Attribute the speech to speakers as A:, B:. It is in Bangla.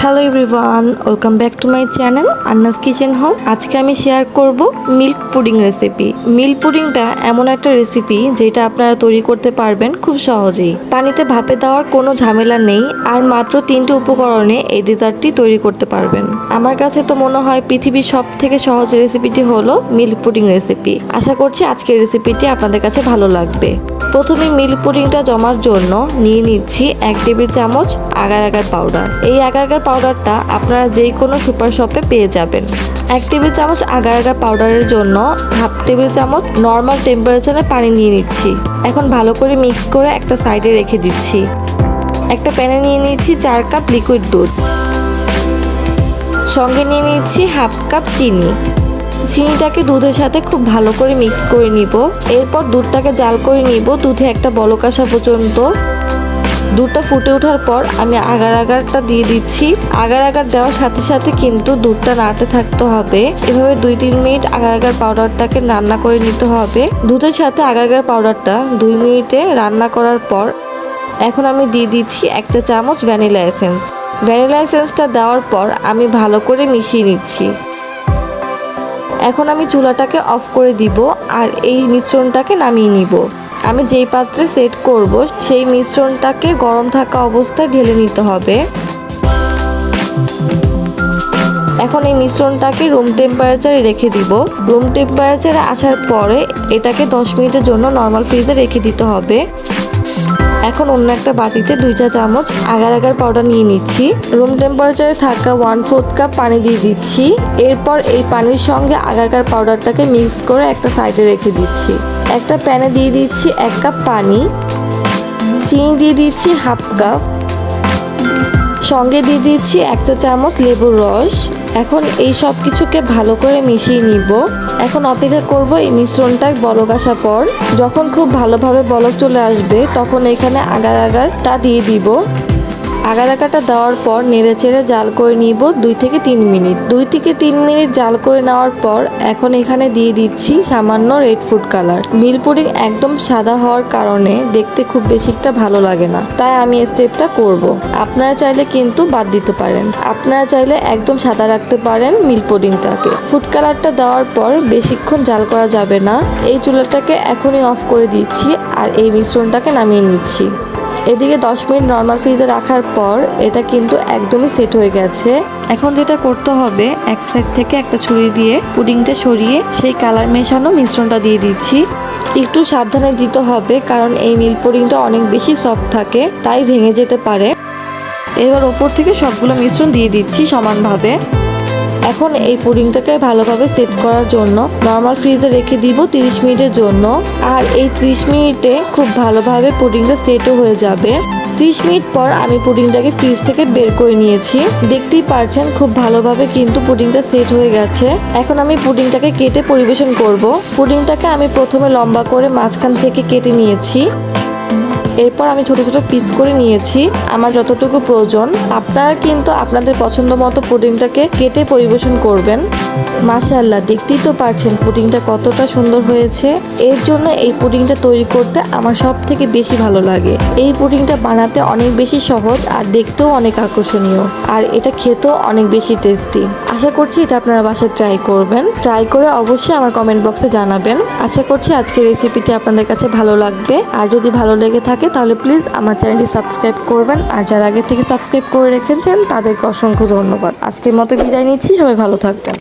A: Hello everyone, welcome back to my channel Anna's kitchen home. আজকে আমি শেয়ার করব মিল্ক পুডিং রেসিপি। মিল্ক পুডিংটা এমন একটা রেসিপি যেটা আপনারা তৈরি করতে পারবেন খুব সহজেই। পানিতে ভাপে দেওয়ার কোনো ঝামেলা নেই, আর মাত্র 3টি উপকরণে এই ডেজার্টটি তৈরি করতে পারবেন। আমার কাছে তো মনে হয় পৃথিবীর সব থেকে সহজ রেসিপিটি হলো মিল্ক পুডিং রেসিপি। আশা করছি আজকের রেসিপিটি আপনাদের কাছে ভালো লাগবে। প্রথমে মিল্ক পুডিংটা জমার জন্য নিয়ে নিচ্ছি 1 টেবিল চামচ আগার আগার পাউডার। এই আগার আগার পাউডারটা আপনারা যে কোনো সুপার শপে পেয়ে যাবেন। 1 টেবিল চামচ আগার আগার পাউডারের জন্য হাফ টেবিল চামচ নর্মাল টেম্পারেচারে পানি নিয়ে নিচ্ছি। এখন ভালো করে মিক্স করে একটা সাইডে রেখে দিচ্ছি। একটা প্যানে নিয়ে নিচ্ছি 4 কাপ লিকুইড দুধ, সঙ্গে নিয়ে নিচ্ছি হাফ কাপ চিনি। চিনিটাকে দুধের সাথে খুব ভালো করে মিক্স করে নিব। এরপর দুধটাকে জাল করে নিব দুধে একটা বলক আসা পর্যন্ত। দুধটা ফুটে ওঠার পর আমি আগার আগারটা দিয়ে দিচ্ছি। আগার আগার দেওয়ার সাথে সাথে কিন্তু দুধটা নাড়তে থাকতে হবে। এভাবে 2-3 মিনিট আগার আগার পাউডারটাকে রান্না করে নিতে হবে। দুধের সাথে আগার আগার পাউডারটা 2 মিনিটে রান্না করার পর এখন আমি দিয়ে দিচ্ছি 1 চা চামচ ভ্যানিলা এসেন্স। ভ্যানিলা এসেন্সটা দেওয়ার পর আমি ভালো করে মিশিয়ে নিচ্ছি। এখন আমি চুলাটাকে অফ করে দিব আর এই মিশ্রণটাকে নামিয়ে নিব। আমি যেই পাত্রে সেট করব সেই মিশ্রণটাকে গরম থাকা অবস্থায় ঢেলে নিতে হবে। এখন এই মিশ্রণটাকে রুম টেম্পারেচারে রেখে দিব। রুম টেম্পারেচারে আসার পরে এটাকে 10 মিনিটের জন্য নর্মাল ফ্রিজে রেখে দিতে হবে। এখন অন্য একটা বাটিতে 2 চা চামচ আগার আগার পাউডার নিয়ে নিচ্ছি। রুম টেম্পারেচারে থাকা 1/4 কাপ পানি দিয়ে দিচ্ছি। এরপর এই পানির সঙ্গে আগার আগার পাউডারটাকে মিক্স করে একটা সাইডে রেখে দিচ্ছি। একটা প্যানে দিয়ে দিচ্ছি 1 কাপ পানি, চিনি দিয়ে দিচ্ছি হাফ কাপ, সঙ্গে দিয়ে দিচ্ছি 1 চা চামচ লেবুর রস। এখন এই সব কিছুকে ভালো করে মিশিয়ে নিব। এখন অপেক্ষা করব এই মিশ্রণটা বলক আসার পর। যখন খুব ভালোভাবে বলক চলে আসবে তখন এখানে আগার আগারটা দিয়ে দিব। আগার আগারটা দেওয়ার পর নেড়ে চেড়ে জাল করে নিব 2 থেকে 3 মিনিট। 2 থেকে 3 মিনিট জাল করে নেওয়ার পর এখন এখানে দিয়ে দিচ্ছি সামান্য red food colour. Milk pudding একদম সাদা হওয়ার কারণে দেখতে খুব বেশি একটা ভালো লাগে না, তাই আমি এই স্টেপটা করব। আপনারা চাইলে কিন্তু বাদ দিতে পারেন। আপনারা চাইলে একদম সাদা রাখতে পারেন মিল্ক পুডিংটাকে। ফুড কালারটা দেওয়ার পর বেশিক্ষণ জাল করা যাবে না। এই চুলাটাকে এখনই অফ করে দিচ্ছি আর এই মিশ্রণটাকে নামিয়ে নিচ্ছি। এদিকে 10 মিনিট নর্মাল ফ্রিজে রাখার পর এটা কিন্তু একদমই সেট হয়ে গেছে। এখন যেটা করতে হবে, এক সাইড থেকে একটা ছুরি দিয়ে পুডিংটা সরিয়ে সেই কালার মেশানো মিশ্রণটা দিয়ে দিচ্ছি। একটু সাবধানে দিতে হবে কারণ এই মিল্ক পুডিংটা অনেক বেশি সফট থাকে, তাই ভেঙে যেতে পারে। এবার ওপর থেকে সবগুলো মিশ্রণ দিয়ে দিচ্ছি সমানভাবে। এখন এই পুডিংটাকে ভালোভাবে সেট করার জন্য নর্মাল ফ্রিজে রেখে দিব 30 মিনিটের জন্য। আর এই 30 মিনিটে খুব ভালোভাবে পুডিংটা সেটও হয়ে যাবে। 30 মিনিট পর আমি পুডিংটাকে ফ্রিজ থেকে বের করে নিয়েছি। দেখতেই পারছেন খুব ভালোভাবে কিন্তু পুডিংটা সেট হয়ে গেছে। এখন আমি পুডিংটাকে কেটে পরিবেশন করব। পুডিংটাকে আমি প্রথমে লম্বা করে মাঝখান থেকে কেটে নিয়েছি। এরপর আমি ছোট ছোট পিস করে নিয়েছি আমার যতটুকু প্রয়োজন। আপনারা কিন্তু আপনাদের পছন্দ মতো পুডিংটাকে কেটে পরিবেশন করবেন। মাশাআল্লাহ, দেখতেই তো পারছেন পুডিংটা কতটা সুন্দর হয়েছে। এর জন্য এই পুডিংটা তৈরি করতে আমার সব থেকে বেশি ভালো লাগে। এই পুডিংটা বানাতে অনেক বেশি সহজ আর দেখতেও অনেক আকর্ষণীয়, আর এটা খেতেও অনেক বেশি টেস্টি। আশা করছি এটা আপনারা বাসায় ট্রাই করবেন। ট্রাই করে অবশ্যই আমার কমেন্ট বক্সে জানাবেন। আশা করছি আজকের রেসিপিটি আপনাদের কাছে ভালো লাগবে। আর যদি ভালো লেগে থাকে তাহলে প্লিজ আমার চ্যানেলটি সাবস্ক্রাইব করবেন। আর যারা আগে থেকে সাবস্ক্রাইব করে রেখেছেন তাদেরকে অসংখ্য ধন্যবাদ। আজকের মতো বিদায় নিচ্ছি, সবাই ভালো থাকবেন।